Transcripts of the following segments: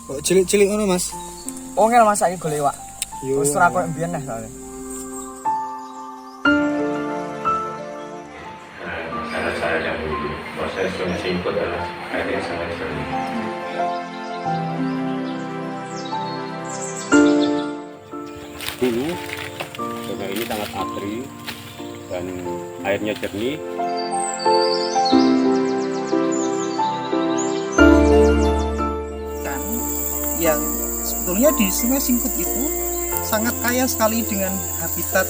Kok cilik-cilik ngono, Mas? Ongel Mas saiki golek iwak. Yo. Wis ora koyo mbiyen dah soalnya. Sangat saya dahulu proses sungai Singkut adalah air yang sangat sering. Dulu sungai ini sangat asri dan airnya jernih. Yang sebetulnya di Sungai Singkut itu sangat kaya sekali dengan habitat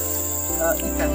ikan.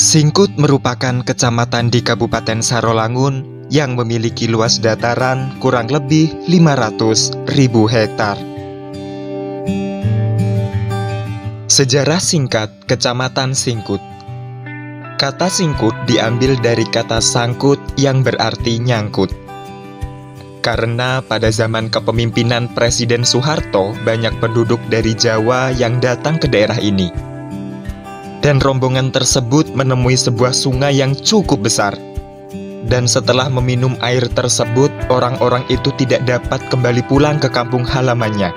Singkut merupakan kecamatan di Kabupaten Sarolangun yang memiliki luas dataran kurang lebih 500.000 hektar. Sejarah singkat Kecamatan Singkut. Kata singkut diambil dari kata sangkut yang berarti nyangkut. Karena pada zaman kepemimpinan Presiden Soeharto banyak penduduk dari Jawa yang datang ke daerah ini. Dan rombongan tersebut menemui sebuah sungai yang cukup besar. Dan setelah meminum air tersebut, orang-orang itu tidak dapat kembali pulang ke kampung halamannya.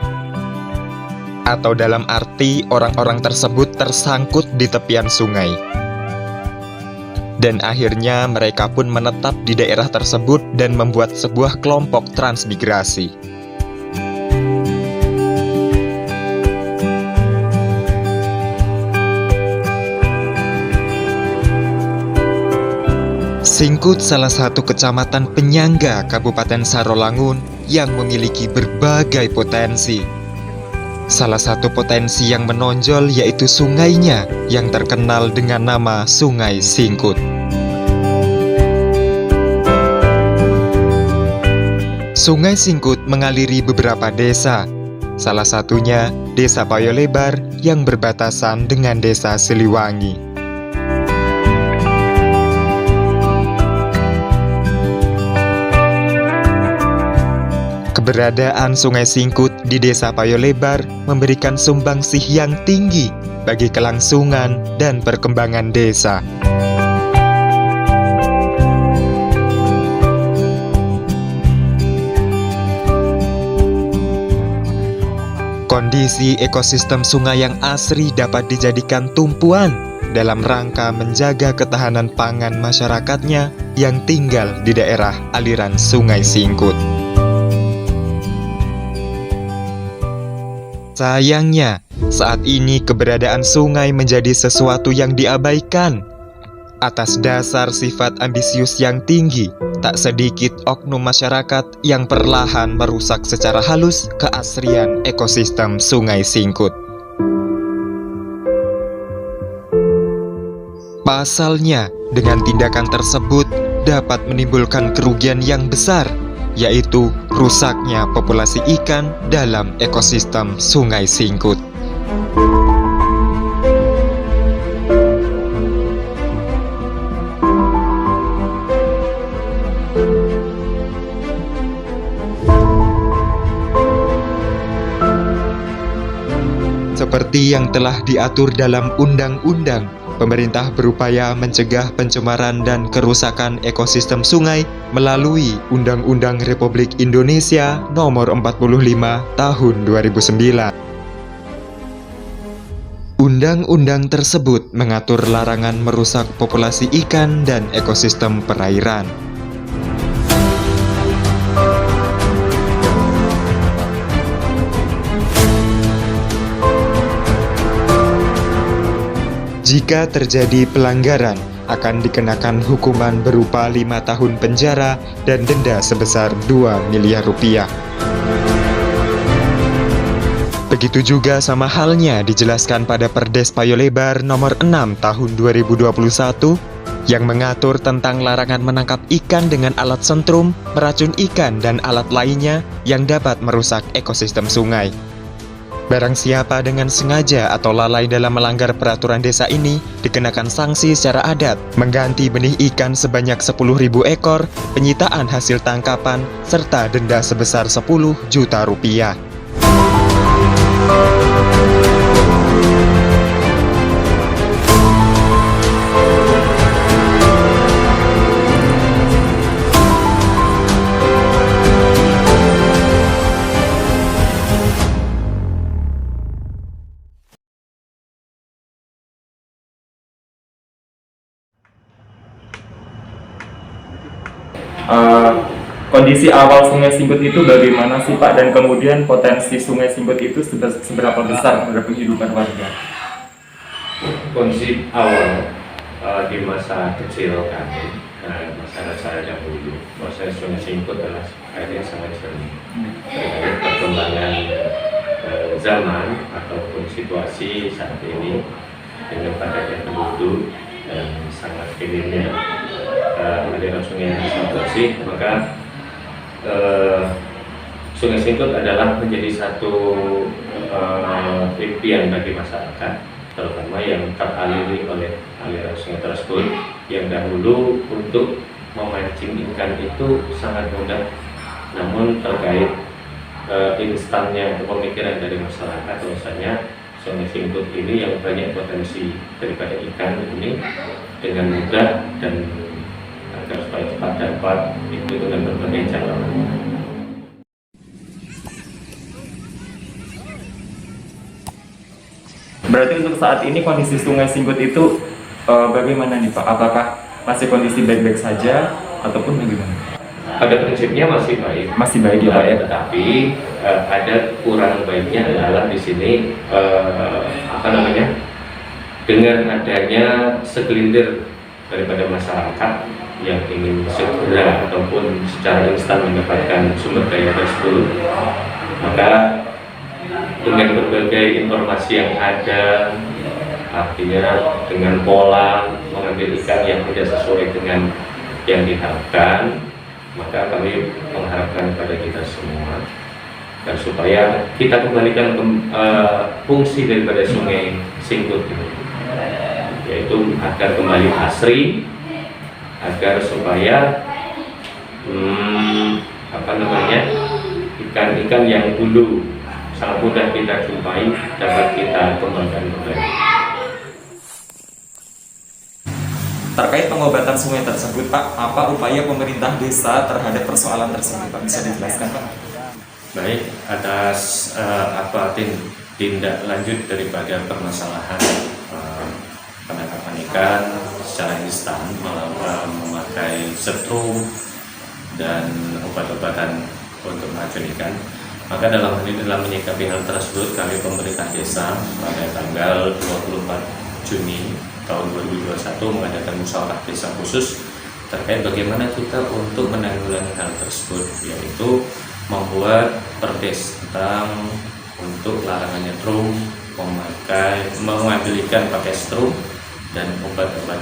Atau dalam arti orang-orang tersebut tersangkut di tepian sungai. Dan akhirnya mereka pun menetap di daerah tersebut dan membuat sebuah kelompok transmigrasi. Singkut salah satu kecamatan penyangga Kabupaten Sarolangun yang memiliki berbagai potensi. Salah satu potensi yang menonjol yaitu sungainya yang terkenal dengan nama Sungai Singkut. Sungai Singkut mengaliri beberapa desa, salah satunya Desa Payolebar yang berbatasan dengan Desa Siliwangi. Keberadaan Sungai Singkut di Desa Payolebar memberikan sumbangsih yang tinggi bagi kelangsungan dan perkembangan desa. Kondisi ekosistem sungai yang asri dapat dijadikan tumpuan dalam rangka menjaga ketahanan pangan masyarakatnya yang tinggal di daerah aliran Sungai Singkut. Sayangnya, saat ini keberadaan sungai menjadi sesuatu yang diabaikan. Atas dasar sifat ambisius yang tinggi, tak sedikit oknum masyarakat yang perlahan merusak secara halus keasrian ekosistem Sungai Singkut. Pasalnya, dengan tindakan tersebut dapat menimbulkan kerugian yang besar, yaitu rusaknya populasi ikan dalam ekosistem Sungai Singkut. Seperti yang telah diatur dalam undang-undang, pemerintah berupaya mencegah pencemaran dan kerusakan ekosistem sungai melalui Undang-Undang Republik Indonesia Nomor 45 Tahun 2009. Undang-undang tersebut mengatur larangan merusak populasi ikan dan ekosistem perairan. Jika terjadi pelanggaran, akan dikenakan hukuman berupa 5 tahun penjara dan denda sebesar 2 miliar rupiah. Begitu juga sama halnya dijelaskan pada Perdes Payolebar nomor 6 tahun 2021 yang mengatur tentang larangan menangkap ikan dengan alat sentrum, meracun ikan, dan alat lainnya yang dapat merusak ekosistem sungai. Barang siapa dengan sengaja atau lalai dalam melanggar peraturan desa ini dikenakan sanksi secara adat, mengganti benih ikan sebanyak 10.000 ekor, penyitaan hasil tangkapan, serta denda sebesar 10 juta rupiah. Kondisi awal Sungai Singkut itu bagaimana sih Pak, dan kemudian potensi Sungai Singkut itu seberapa besar terhadap kehidupan warga? Kondisi awal di masa kecil kami, masa saya dahulu, masa Sungai Singkut adalah air yang sangat jernih. Terkait perkembangan zaman ataupun situasi saat ini dengan padatnya penduduk dan sangat minimnya aliran sungai yang sangat bersih, maka Sungai Singkut adalah menjadi satu impian bagi masyarakat, terutama yang teraliri oleh aliran sungai tersebut, yang dahulu untuk memancing ikan itu sangat mudah, namun terkait instannya pemikiran dari masyarakat bahwasanya Sungai Singkut ini yang banyak potensi daripada ikan ini dengan mudah dan agar supaya cepat dapat itu dengan berbagai cara. Berarti untuk saat ini kondisi Sungai Singkut itu bagaimana nih Pak? Apakah masih kondisi baik-baik saja ataupun bagaimana? Pada prinsipnya masih baik. Masih baik ya Pak ya. Tetapi ada kurang baiknya adalah di sini dengan adanya segelintir daripada masyarakat yang ingin segera ataupun secara instan mendapatkan sumber daya tersebut, maka dengan berbagai informasi yang ada, artinya dengan pola mengambil ikan yang tidak sesuai dengan yang diharapkan, maka kami mengharapkan kepada kita semua dan supaya kita kembalikan fungsi daripada Sungai Singkut ini, yaitu agar kembali asri, agar supaya ikan-ikan yang dulu sangat mudah kita jumpai dapat kita kembangkan kembali. Terkait pengobatan sungai tersebut, Pak, apa upaya pemerintah desa terhadap persoalan tersebut, Pak? Bisa dijelaskan, Pak? Baik, atas tindak lanjut daripada permasalahan penangkapan ikan secara instan memakai setrum dan obat-obatan untuk meracun ikan, maka dalam menyikapi hal tersebut, kami pemerintah desa pada tanggal 24 Juni tahun 2021 mengadakan musyawarah desa khusus terkait bagaimana kita untuk menanggulangi hal tersebut, yaitu membuat perdes tentang untuk larangan nyetrum, mengambil ikan pakai strum dan obat-obat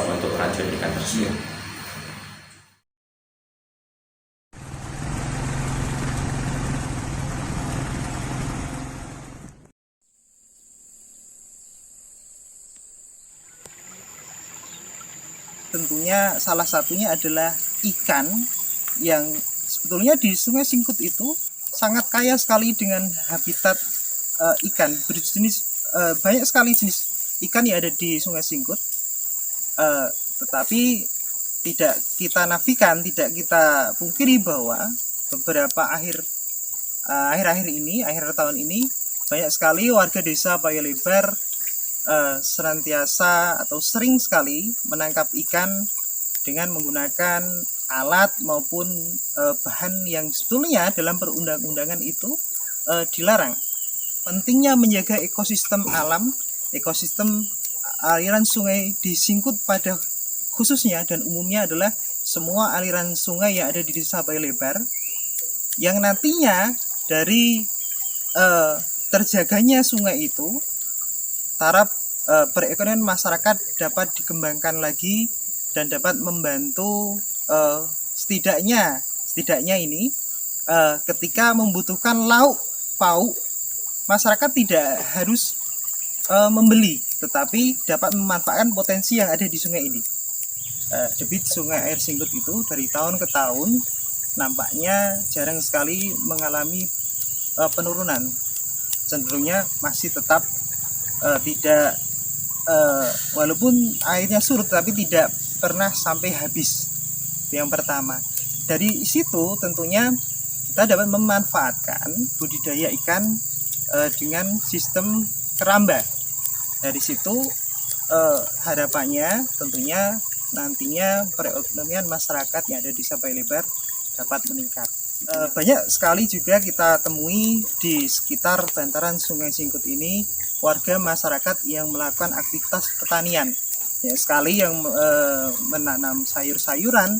untuk racun ikan tersebut. Tentunya salah satunya adalah ikan yang sebetulnya di Sungai Singkut itu sangat kaya sekali dengan habitat ikan berjenis banyak sekali jenis ikan yang ada di Sungai Singkut, tetapi tidak kita nafikan, tidak kita pungkiri bahwa beberapa akhir tahun ini banyak sekali warga desa Payalebar senantiasa atau sering sekali menangkap ikan dengan menggunakan alat maupun bahan yang sebetulnya dalam perundang-undangan itu dilarang. Pentingnya menjaga ekosistem alam, ekosistem aliran sungai di Singkut pada khususnya dan umumnya adalah semua aliran sungai yang ada di desa Payalebar, yang nantinya dari terjaganya sungai itu taraf perekonomian masyarakat dapat dikembangkan lagi dan dapat membantu setidaknya ini ketika membutuhkan lauk pauk, masyarakat tidak harus membeli, tetapi dapat memanfaatkan potensi yang ada di sungai ini. Debit sungai air Singkut itu dari tahun ke tahun nampaknya jarang sekali mengalami penurunan, cenderungnya masih tetap tidak walaupun airnya surut tapi tidak pernah sampai habis. Yang pertama, dari situ tentunya kita dapat memanfaatkan budidaya ikan dengan sistem keramba. Dari situ harapannya tentunya nantinya perekonomian masyarakat yang ada di desa Payalebar dapat meningkat. Banyak sekali juga kita temui di sekitar bantaran Sungai Singkut ini warga masyarakat yang melakukan aktivitas pertanian, ya, sekali yang menanam sayur-sayuran,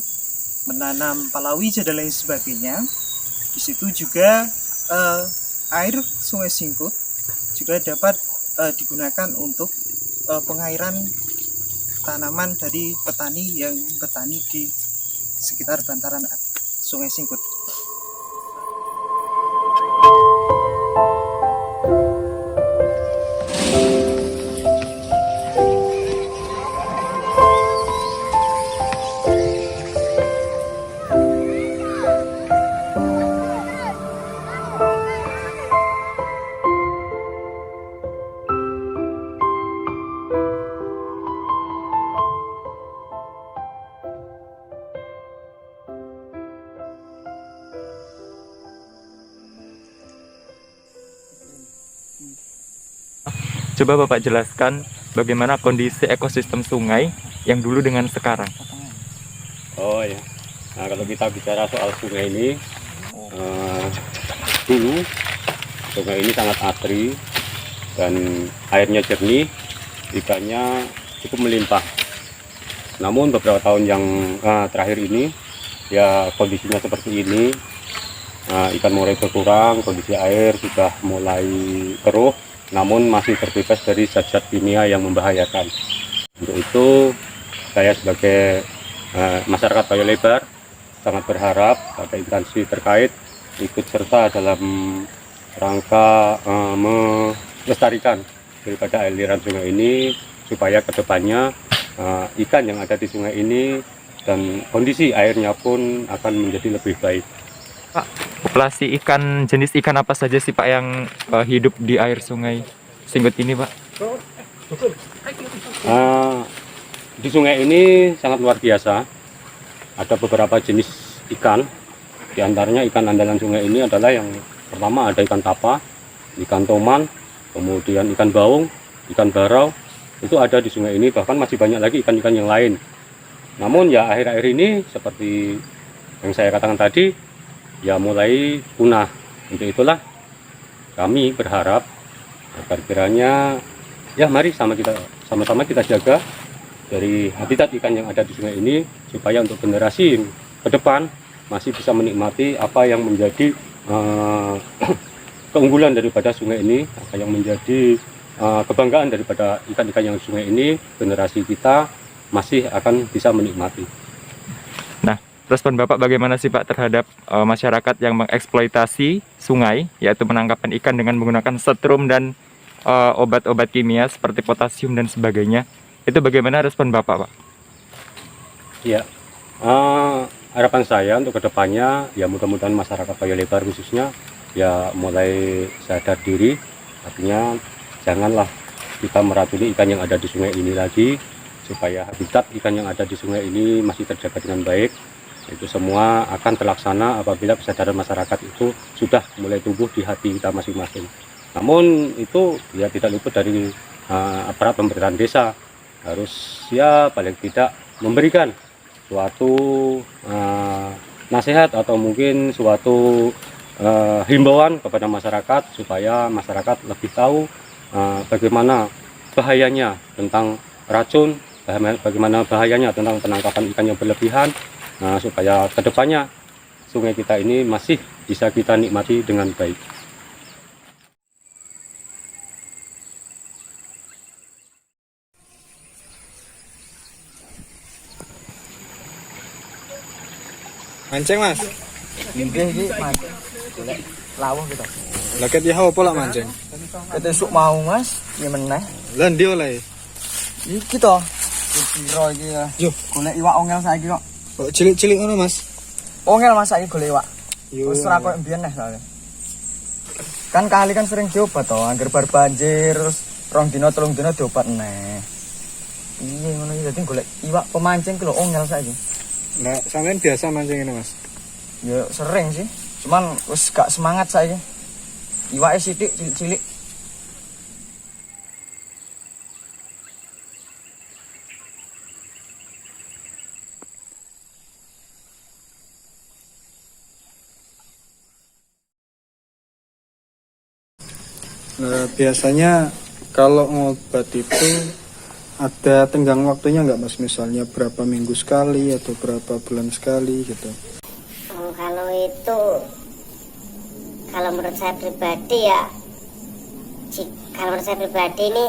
menanam palawija dan lain sebagainya. Di situ juga air Sungai Singkut juga dapat digunakan untuk pengairan tanaman dari petani yang bertani di sekitar bantaran Sungai Singkut. Coba Bapak jelaskan bagaimana kondisi ekosistem sungai yang dulu dengan sekarang. Oh ya, nah kalau kita bicara soal sungai ini, dulu sungai ini sangat asri dan airnya jernih, ikannya cukup melimpah. Namun beberapa tahun yang terakhir ini ya kondisinya seperti ini. Ikan mulai berkurang, kondisi air sudah mulai keruh, namun masih terbebas dari zat-zat kimia yang membahayakan. Untuk itu saya sebagai masyarakat Bayo Lebar sangat berharap pada instansi terkait ikut serta dalam rangka melestarikan daripada aliran sungai ini, supaya kedepannya ikan yang ada di sungai ini dan kondisi airnya pun akan menjadi lebih baik. Pak, populasi ikan, jenis ikan apa saja sih Pak yang hidup di air sungai Singgut ini Pak? Di sungai ini sangat luar biasa. Ada beberapa jenis ikan. Di antaranya ikan andalan sungai ini adalah yang pertama ada ikan tapa, ikan toman, kemudian ikan baung, ikan barau. Itu ada di sungai ini, bahkan masih banyak lagi ikan-ikan yang lain. Namun ya akhir-akhir ini seperti yang saya katakan tadi, ya mulai punah. Untuk itulah kami berharap agar kiranya ya mari sama-sama kita jaga dari habitat ikan yang ada di sungai ini, supaya untuk generasi ke depan masih bisa menikmati apa yang menjadi keunggulan daripada sungai ini, apa yang menjadi kebanggaan daripada ikan-ikan yang sungai ini. Generasi kita masih akan bisa menikmati. Nah, respon Bapak bagaimana sih Pak terhadap masyarakat yang mengeksploitasi sungai, yaitu penangkapan ikan dengan menggunakan setrum dan obat-obat kimia seperti potasium dan sebagainya? Itu bagaimana respon Bapak Pak? Ya, harapan saya untuk kedepannya ya mudah-mudahan masyarakat Bayo Lebar khususnya ya mulai sadar diri, artinya janganlah kita meracuni ikan yang ada di sungai ini lagi, supaya habitat ikan yang ada di sungai ini masih terjaga dengan baik. Itu semua akan terlaksana apabila kesadaran masyarakat itu sudah mulai tumbuh di hati kita masing-masing. Namun itu ya tidak luput dari aparat pemerintahan desa, harus ya paling tidak memberikan suatu nasihat atau mungkin suatu himbauan kepada masyarakat, supaya masyarakat lebih tahu bagaimana bahayanya tentang racun, bagaimana bahayanya tentang penangkapan ikan yang berlebihan, supaya kedepannya sungai kita ini masih bisa kita nikmati dengan baik. Mancing Mas. Nggih iki Mas. Golek lawuh gitu. Lah ket ya apa lak mancing? Ketesuk mau Mas, ya meneh. Lah ndi oleh? Iki to. Piro iki ya. Yo, Golek iwak ongel saiki kok. kok cilik-cilik ngono Mas. Ongel Mas saiki golek iwak. Yo. Wis ora koyo mbiyen neh soalnya. Kan kali kan sering diobat to, angger bar banjir terus 2 dina 3 dina diobat neh. Iya ngono iki dadi golek iwak pemancing ki lho ongel saiki. Nah, sampean biasa mancing ini Mas. Ya sering sih. Cuman wis gak semangat saiki. Iwake sithik cilik-cilik. Nah, biasanya kalau ngobat itu ada tenggang waktunya nggak Mas? Misalnya berapa minggu sekali atau berapa bulan sekali gitu? Kalau itu, kalau menurut saya pribadi ya, kalau menurut saya pribadi ini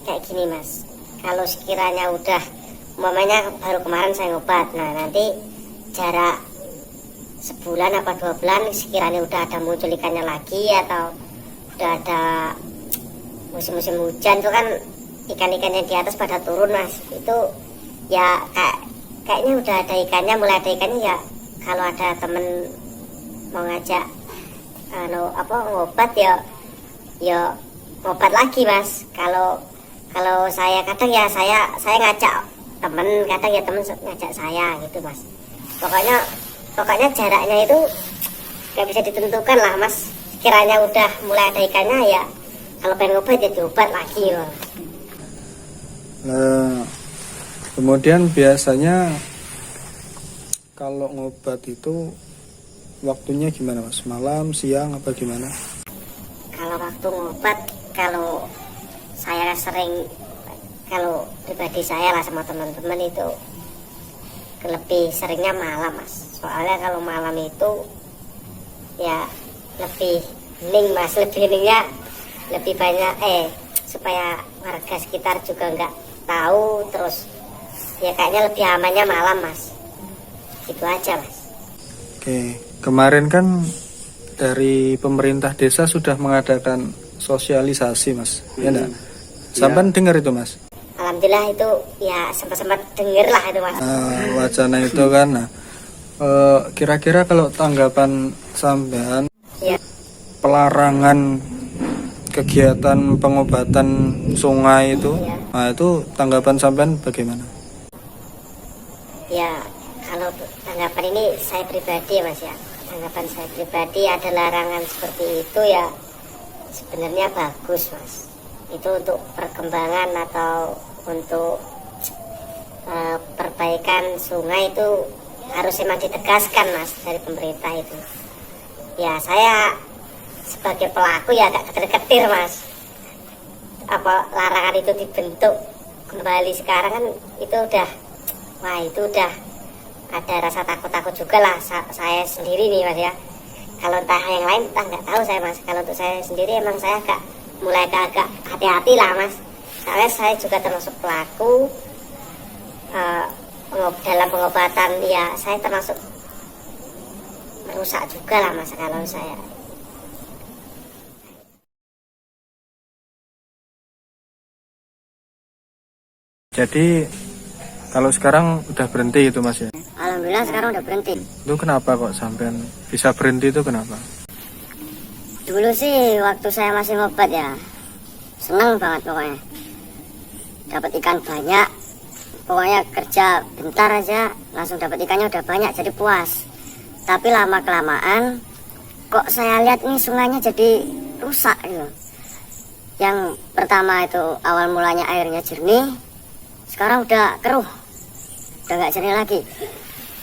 kayak gini Mas. Kalau sekiranya udah, umpamanya baru kemarin saya ngobat, nah nanti jarak sebulan apa 2 bulan sekiranya udah ada muncul ikannya lagi atau udah ada musim-musim hujan itu kan ikan-ikan yang di atas pada turun Mas, itu ya kayaknya udah ada ikannya, mulai ada ikannya ya. Kalau ada temen mau ngajak ngobat ya ngobat lagi Mas. Kalau saya kadang ya saya ngajak temen, kadang ya temen ngajak saya gitu Mas. Pokoknya jaraknya itu nggak bisa ditentukan lah Mas. Kiranya udah mulai ada ikannya ya, kalau pengen ngobat ya diobat lagi ya. Nah, kemudian biasanya kalau ngobat itu waktunya gimana Mas? Malam, siang, apa gimana? Kalau waktu ngobat, kalau saya sering, kalau pribadi saya lah sama teman-teman itu lebih seringnya malam mas. Soalnya kalau malam itu ya lebih hening mas, lebih heningnya lebih banyak supaya warga sekitar juga nggak tahu, terus ya kayaknya lebih amannya malam mas. Itu aja mas. Oke, kemarin kan dari pemerintah desa sudah mengadakan sosialisasi mas, ya enggak? Sampai dengar itu mas? Alhamdulillah itu ya sempat denger lah itu mas. Wacana itu kan, nah, kira-kira kalau tanggapan sampean Ya. pelarangan kegiatan pengobatan sungai itu, Ya. nah itu tanggapan sampean bagaimana? Ya kalau tanggapan ini saya pribadi ya mas ya, tanggapan saya pribadi ada larangan seperti itu ya sebenarnya bagus mas. Itu untuk perkembangan atau untuk perbaikan sungai itu harus memang ditegaskan mas dari pemerintah itu. Ya saya sebagai pelaku ya agak ketir-ketir mas, apa larangan itu dibentuk kembali sekarang kan itu udah, wah itu udah ada rasa takut-takut juga lah saya sendiri nih mas ya. Kalau entah yang lain entah nggak tahu saya mas. Kalau untuk saya sendiri emang saya mulai agak hati-hati lah mas. Soalnya saya juga termasuk pelaku dalam pengobatan, ya saya termasuk merusak juga lah mas kalau saya. Jadi kalau sekarang udah berhenti itu mas ya? Alhamdulillah sekarang udah berhenti. Itu kenapa kok sampean bisa berhenti itu kenapa? Dulu sih waktu saya masih ngobat ya seneng banget pokoknya, dapat ikan banyak, pokoknya kerja bentar aja langsung dapat ikannya udah banyak, jadi puas. Tapi lama kelamaan kok saya lihat nih sungainya jadi rusak gitu. Yang pertama itu awal mulanya airnya jernih, sekarang udah keruh, udah nggak jernih lagi.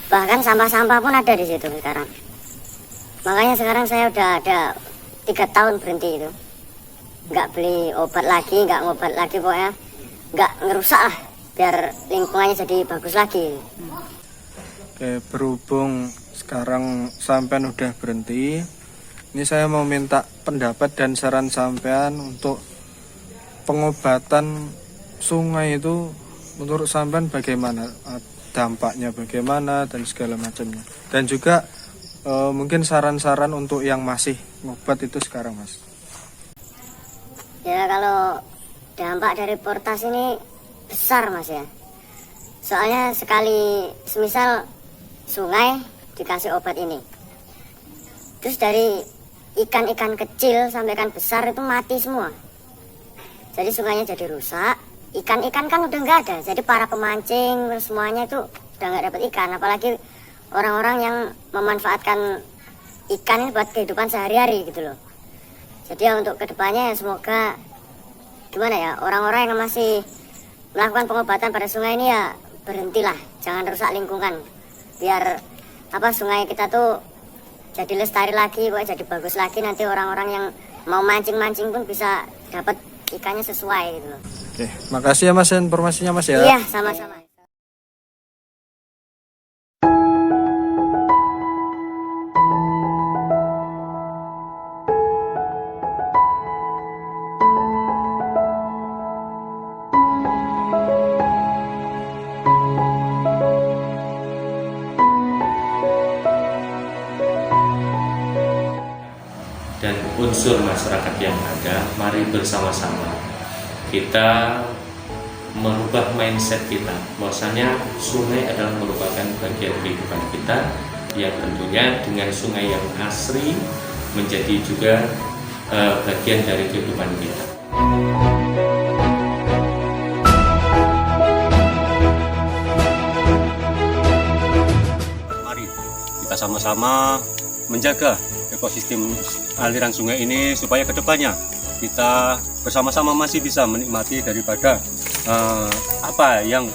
Bahkan sampah-sampah pun ada di situ sekarang. Makanya sekarang saya udah ada 3 tahun berhenti itu, nggak beli obat lagi, nggak ngobat lagi, pokoknya nggak ngerusak lah, biar lingkungannya jadi bagus lagi. Oke, berhubung sekarang sampean udah berhenti, ini saya mau minta pendapat dan saran sampean untuk pengobatan sungai itu menurut sampean bagaimana, dampaknya bagaimana dan segala macamnya. Dan juga mungkin saran-saran untuk yang masih ngobat itu sekarang mas. Ya kalau dampak dari Portas ini besar mas ya. Soalnya sekali semisal sungai dikasih obat ini, terus dari ikan-ikan kecil sampai ikan besar itu mati semua. Jadi sungainya jadi rusak, ikan-ikan kan udah nggak ada. Jadi para pemancing semuanya itu udah nggak dapat ikan. Apalagi orang-orang yang memanfaatkan ikan ini buat kehidupan sehari-hari gitu loh. Jadi ya untuk kedepannya ya semoga gimana ya, orang-orang yang masih melakukan pengobatan pada sungai ini ya berhentilah, jangan rusak lingkungan, biar sungai kita tuh jadi lestari lagi, kok jadi bagus lagi, nanti orang-orang yang mau mancing-mancing pun bisa dapat ikannya sesuai gitu loh. Oke, makasih ya mas informasinya mas ya. Iya, sama-sama. Dan unsur masyarakat yang ada, mari bersama-sama kita merubah mindset kita bahwasanya sungai adalah merupakan bagian kehidupan kita, yang tentunya dengan sungai yang asri menjadi juga bagian dari kehidupan kita. Mari kita sama-sama menjaga ekosistem aliran sungai ini supaya kedepannya kita bersama-sama masih bisa menikmati daripada apa yang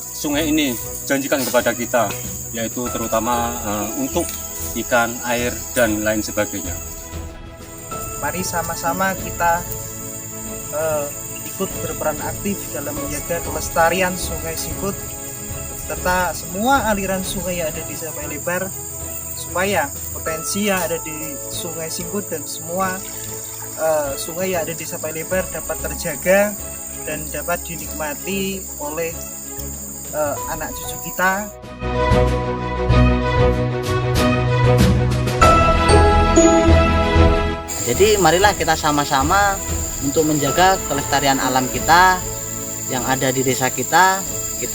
sungai ini janjikan kepada kita, yaitu terutama untuk ikan, air, dan lain sebagainya. Mari sama-sama kita ikut berperan aktif dalam menjaga kelestarian Sungai Singkut serta semua aliran sungai yang ada di Desa Pae Lebar, supaya potensi yang ada di Sungai Singkut dan semua sungai yang ada di Desa Pae Lebar dapat terjaga dan dapat dinikmati oleh anak cucu kita. Jadi marilah kita sama-sama untuk menjaga kelestarian alam kita yang ada di desa kita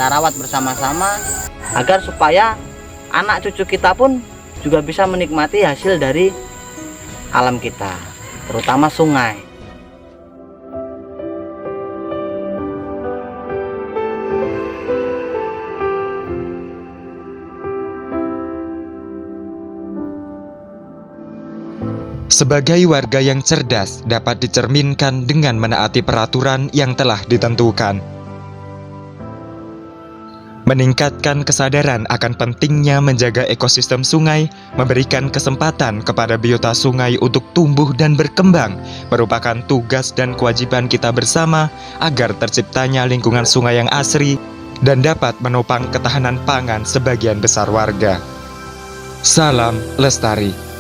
rawat bersama-sama agar supaya anak cucu kita pun juga bisa menikmati hasil dari alam kita, terutama sungai. Sebagai warga yang cerdas dapat dicerminkan dengan menaati peraturan yang telah ditentukan. Meningkatkan kesadaran akan pentingnya menjaga ekosistem sungai, memberikan kesempatan kepada biota sungai untuk tumbuh dan berkembang, merupakan tugas dan kewajiban kita bersama agar terciptanya lingkungan sungai yang asri dan dapat menopang ketahanan pangan sebagian besar warga. Salam lestari.